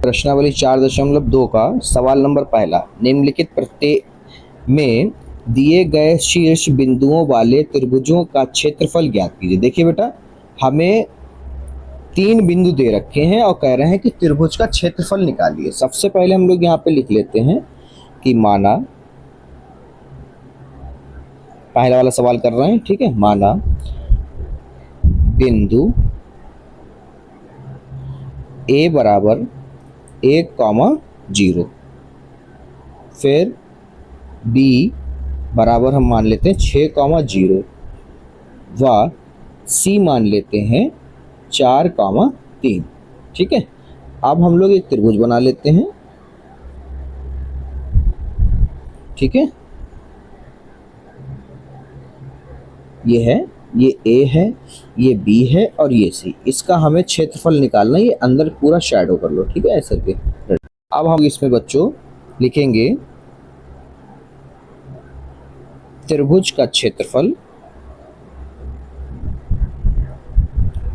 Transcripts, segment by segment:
प्रश्नावली 4.2 का सवाल नंबर पहला, निम्नलिखित प्रत्यय में दिए गए शीर्ष बिंदुओं वाले त्रिभुजों का क्षेत्रफल ज्ञात कीजिए। देखिए बेटा, हमें 3 बिंदु दे रखे हैं और कह रहे हैं कि त्रिभुज का क्षेत्रफल निकालिए। सबसे पहले हम लोग यहाँ पे लिख लेते हैं कि माना, पहला वाला सवाल कर रहे हैं, ठीक है। माना बिंदु A बराबर 1,0, फिर B बराबर हम मान लेते हैं 6,0 व C मान लेते हैं 4,3, ठीक है। अब हम लोग एक त्रिभुज बना लेते हैं, ठीक है। ये है, ये A है, ये B है और ये C। इसका हमें क्षेत्रफल निकालना है। ये अंदर पूरा शैडो कर लो, ठीक है, ऐसे के। अब हम इसमें बच्चों लिखेंगे त्रिभुज का क्षेत्रफल,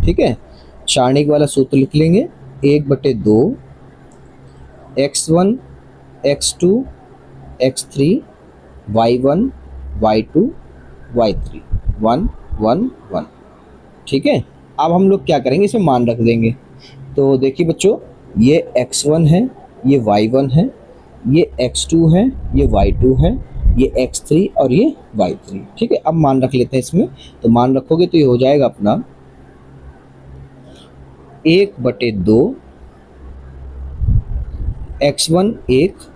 ठीक है। सारणिक वाला सूत्र लिख लेंगे, 1/2 x1 x2 x3 y1 y2 y3 1 1 1, ठीक है। अब हम लोग क्या करेंगे, इसमें मान रख देंगे। तो देखिए बच्चों, ये x1 है, ये y1 है, ये x2 है, ये y2 है, ये x3 और ये y3, ठीक है। अब मान रख लेते हैं इसमें। तो मान रखोगे तो ये हो जाएगा अपना 1/2 x1 1,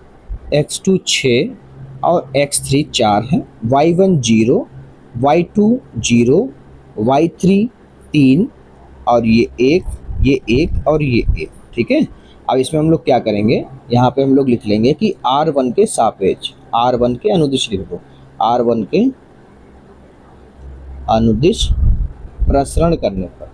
x2 6 और x3 4 है, y1 0, y2 0, y3 3 और ये 1 और ये 1, ठीक है। अब इसमें हम लोग क्या करेंगे, यहाँ पे हम लोग लिख लेंगे कि R1 के सापेक्ष, R1 के अनुदिश लिख दो, R1 के अनुदिश प्रसरण करने पर,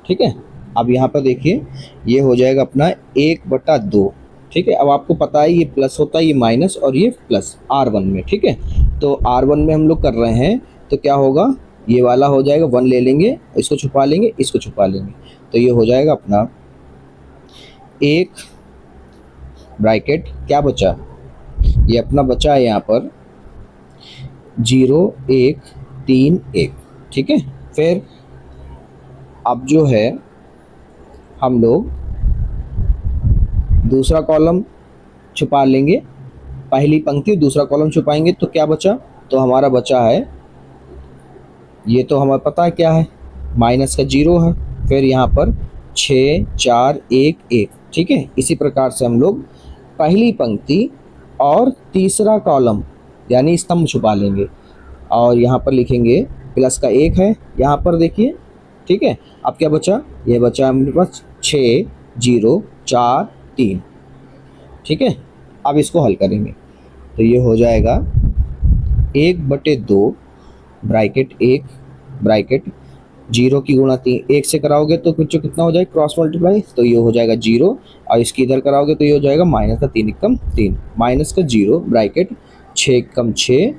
ठीक है। अब यहाँ पर देखिए, ये हो जाएगा अपना 1/2, ठीक है। अब आपको पता है ये प्लस होता है, ये माइनस और ये प्लस R1 में, ठीक है। तो R1 में हम लोग कर रहे हैं तो क्या होगा, ये वाला हो जाएगा 1 ले लेंगे, इसको छुपा लेंगे, इसको छुपा लेंगे, तो ये हो जाएगा अपना 1 ब्रैकेट, क्या बचा, ये अपना बचा है यहाँ पर 0 1 3 1, ठीक है। फिर अब जो है हम लोग दूसरा कॉलम छुपा लेंगे, पहली पंक्ति दूसरा कॉलम छुपाएंगे, तो क्या बचा, तो हमारा बचा है, ये तो हमें पता है क्या है, माइनस का 0 है, फिर यहाँ पर 6 4 1 1, ठीक है। इसी प्रकार से हम लोग पहली पंक्ति और तीसरा कॉलम यानी स्तंभ छुपा लेंगे और यहाँ पर लिखेंगे प्लस का 1 है यहाँ पर, देखिए, ठीक है। अब क्या बचा, ये बचा हमारे पास 6 0 4 3, ठीक है। अब इसको हल करेंगे तो ये हो जाएगा 1/2 ब्रैकेट 1 ब्रैकेट 0 की गुणा 3, 1 से कराओगे तो बच्चों कितना हो जाएगा, क्रॉस मल्टीप्लाई, तो ये हो जाएगा 0 और इसकी इधर कराओगे तो ये हो जाएगा माइनस का 3 एकम 3, माइनस का 0 ब्रैकेट 6 एकम 6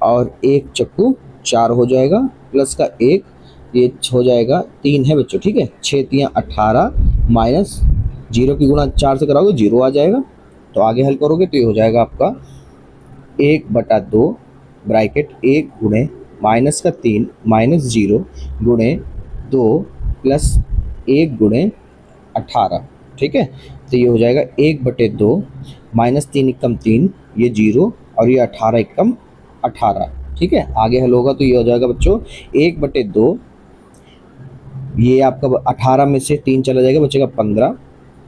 और 1 चक्कू 4 हो जाएगा, प्लस का 1, ये हो जाएगा 3 है बच्चों, ठीक है। 6 3 18 माइनस 0 की गुणा 4 से कराओगे 0 आ जाएगा, तो आगे हल करोगे तो ये हो जाएगा आपका 1/2 ब्रैकेट 1 गुणे माइनस का 3 माइनस 0 गुणे 2 प्लस 1 गुणे 18, ठीक है। तो ये हो जाएगा 1/2 माइनस 3 एकम 3, ये 0 और ये 18 एकम 18, ठीक है। आगे हल होगा तो ये हो जाएगा बच्चों 1/2, ये आपका 18 में से 3 चला जाएगा, बचेगा 15,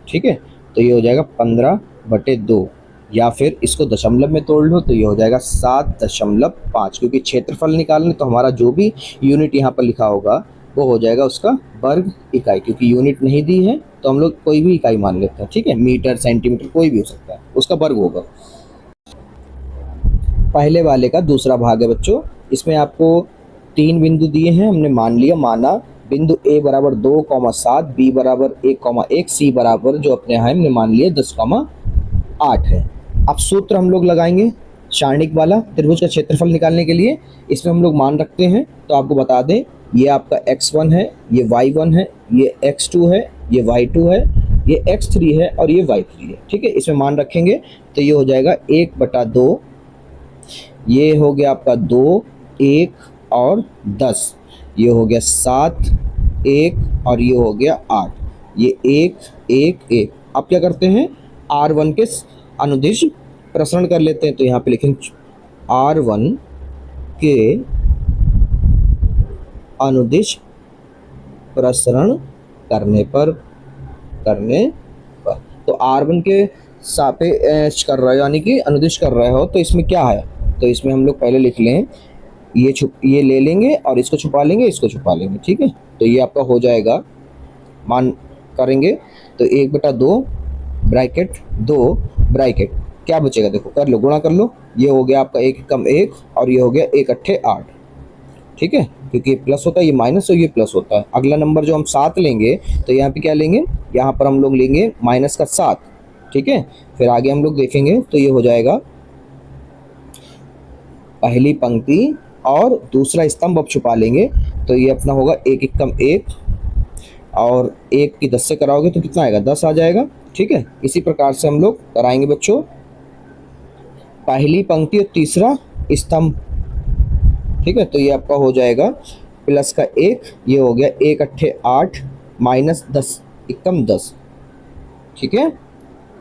ठीक है। तो ये हो जाएगा 15/2, या फिर इसको दशमलव में तोड़ लो तो ये हो जाएगा 7.5, क्योंकि क्षेत्रफल निकालने तो हमारा जो भी यूनिट यहाँ पर लिखा होगा वो हो जाएगा उसका वर्ग इकाई, क्योंकि यूनिट नहीं दी है तो हम लोग कोई भी इकाई मान लेते हैं, ठीक है। मीटर सेंटीमीटर कोई भी हो सकता है, उसका वर्ग होगा। पहले वाले का दूसरा भाग है बच्चों, इसमें आपको 3 बिंदु दिए हैं, हमने मान लिया, माना बिंदु A बराबर 2,7, B बराबर 1,1, C बराबर जो अपने यहाँ हमने मान लिया 10,8 है। अब सूत्र हम लोग लगाएंगे सारणिक वाला त्रिभुज का क्षेत्रफल निकालने के लिए। इसमें हम लोग मान रखते हैं, तो आपको बता दें, ये आपका x1 है, ये y1 है, ये x2 है, ये y2 है, ये x3 है और ये y3 है, ठीक है। इसमें मान रखेंगे तो ये हो जाएगा 1/2, ये हो गया आपका 2, 1 और 10, ये हो गया 7, 1 और ये हो गया 8, ये 1 1 1। अब क्या करते हैं, R1 के अनुदिश प्रसरण कर लेते हैं। तो यहाँ पे लिखेंगे R1 के अनुदिश प्रसरण करने पर तो R1 के सापेक्ष कर रहे हो यानी कि अनुदिश कर रहे हो, तो इसमें क्या है, तो इसमें हम लोग पहले लिख लें, ये ले लेंगे और इसको छुपा लेंगे, इसको छुपा लेंगे, ठीक है। तो ये आपका हो जाएगा, मान करेंगे तो 1/2 ब्रैकेट 2 ब्रैकेट, क्या बचेगा देखो, कर लो, गुणा कर लो, ये हो गया आपका 1 कम 1 और ये हो गया 1 अट्ठे 8, ठीक है, क्योंकि ये प्लस होता है, ये माइनस और ये प्लस होता है। अगला नंबर जो हम 7 लेंगे तो यहाँ पे क्या लेंगे, यहाँ पर हम लोग लेंगे माइनस का 7, ठीक है। फिर आगे हम लोग देखेंगे तो ये हो जाएगा पहली पंक्ति और दूसरा स्तंभ अब छुपा लेंगे, तो ये अपना होगा 1 1 कम 1 और 1 की 10 से कराओगे तो कितना आएगा, 10 आ जाएगा, ठीक है। इसी प्रकार से हम लोग कराएंगे बच्चों पहली पंक्ति और तीसरा स्तंभ, ठीक है। तो ये आपका हो जाएगा प्लस का 1, ये हो गया 1 अट्ठे 8 माइनस 10 एकम 10, ठीक है।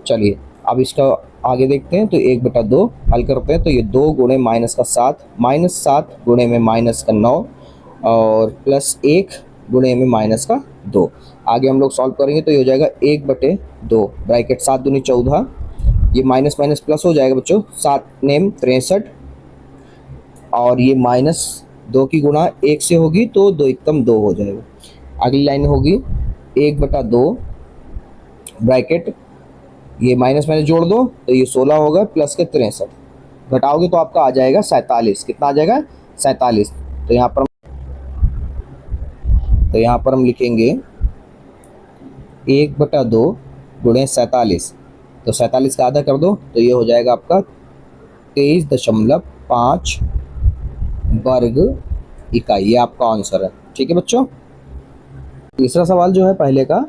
चलिए अब इसका आगे देखते हैं, तो 1/2 हल करते हैं, तो ये 2 गुणे माइनस का 7 माइनस 7 गुणे में माइनस का 9 और प्लस 1 गुणे में माइनस का 2। आगे हम लोग सॉल्व करेंगे तो ये हो जाएगा 1/2 ब्रैकेट 7 दूनी 14, ये माइनस माइनस प्लस हो जाएगा बच्चों, 7 नेम 63 और ये माइनस 2 की गुणा 1 से होगी तो 2 एकम 2 हो जाएगा। अगली लाइन होगी 1/2 ब्रैकेट, ये माइनस माइनस जोड़ दो तो ये 16 होगा प्लस के 63, घटाओगे तो आपका आ जाएगा 47, कितना आ जाएगा 47। तो यहाँ पर हम लिखेंगे 1/2 गुणे 47, तो 47 का आधा कर दो तो ये हो जाएगा आपका 23.5 वर्ग इकाई, ये आपका आंसर है, ठीक है बच्चों। तीसरा सवाल जो है पहले का,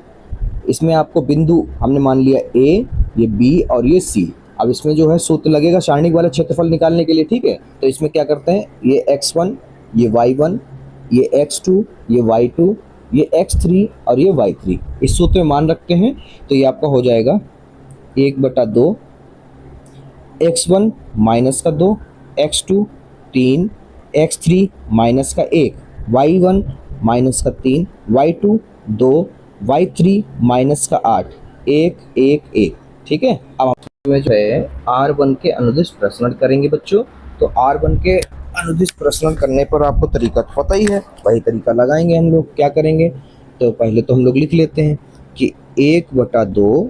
इसमें आपको बिंदु हमने मान लिया A, ये B और ये C। अब इसमें जो है सूत्र लगेगा सारणिक वाला क्षेत्रफल निकालने के लिए, ठीक है। तो इसमें क्या करते हैं, ये x1, ये y1, ये x2, ये y2, ये x3 और ये y3, इस सूत्र में मान रखते हैं। तो ये आपका हो जाएगा 1/2 x1 माइनस का 2, x2 3, x3 माइनस का 1, y1 माइनस का 3, y2 2, y3 माइनस का 8, 1 1 1, ठीक है। अब हम जो है R1 के अनुदिश प्रसरण करेंगे बच्चों। तो R1 के अनुदिश प्रसरण करने पर आपको तरीका तो पता ही है, वही तरीका लगाएंगे हम लोग। क्या करेंगे, तो पहले तो हम लोग लिख लेते हैं कि 1/2,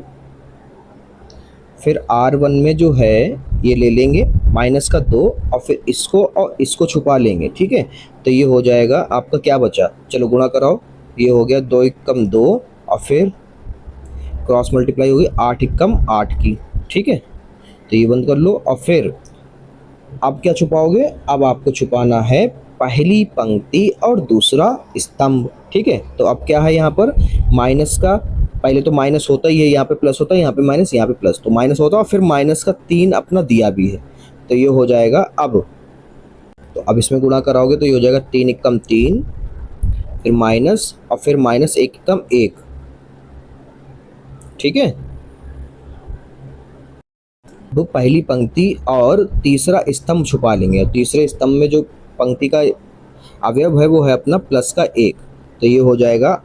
फिर R1 में जो है ये ले लेंगे माइनस का 2 और फिर इसको छुपा लेंगे, ठीक है। तो ये हो जाएगा आपका क्या बचा, चलो गुणा कराओ, ये हो गया 2 एकम 2 और फिर क्रॉस मल्टीप्लाई होगी 8 एकम 8 की, ठीक है। तो ये बंद कर लो और फिर अब क्या छुपाओगे, अब आपको छुपाना है पहली पंक्ति और दूसरा स्तंभ, ठीक है। तो अब क्या है यहाँ पर माइनस का, पहले तो माइनस होता ही है, यहाँ पे प्लस होता है, यहाँ पे माइनस, यहाँ पे प्लस, तो माइनस होता है और फिर माइनस का 3 अपना दिया भी है, तो ये हो जाएगा तो अब इसमें गुणा कराओगे तो ये हो जाएगा 3 एकम 3, फिर माइनस और फिर माइनस 1 एकम 1, ठीक है। तो पहली पंक्ति और तीसरा स्तंभ छुपा लेंगे, और तीसरे स्तंभ में जो पंक्ति का अवयव है वो है अपना प्लस का 1, तो ये हो जाएगा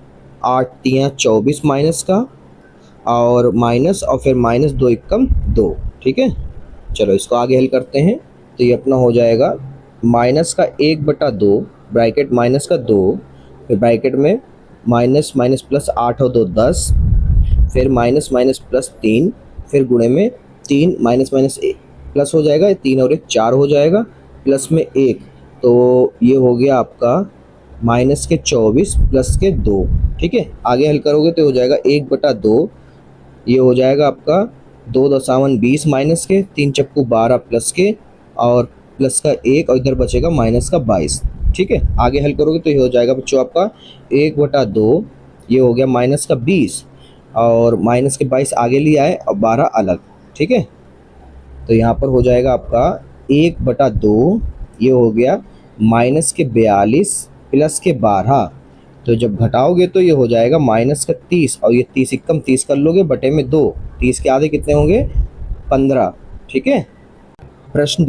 8 3 24 माइनस का और माइनस और फिर माइनस 2 एकम 2, ठीक है। चलो इसको आगे हल करते हैं, तो ये अपना हो जाएगा माइनस का 1/2 ब्रैकेट माइनस का 2, फिर ब्रैकेट में माइनस माइनस प्लस 8 और 2 10, फिर माइनस माइनस प्लस 3, फिर गुणे में 3 माइनस माइनस 1 प्लस हो जाएगा, 3 और 1 4 हो जाएगा, प्लस में 1, तो ये हो गया आपका माइनस के 24 प्लस के 2, ठीक है। आगे हल करोगे तो हो जाएगा 1/2, ये हो जाएगा आपका 2 दशावन 20 माइनस के 3 चक्कू 12 प्लस के और प्लस का 1 और इधर बचेगा माइनस का 22, ठीक है। आगे हल करोगे तो ये हो जाएगा बच्चों आपका 1/2, ये हो गया माइनस का 20 और माइनस के 22 आगे लिया है और 12 अलग, ठीक है। तो यहाँ पर हो जाएगा आपका 1/2, ये हो गया माइनस के 42 प्लस के 12। तो जब घटाओगे तो ये हो जाएगा माइनस का 30, और ये 30 एकम 30 कर लोगे बटे में 2, 30 के आधे कितने होंगे 15, ठीक है। प्रश्न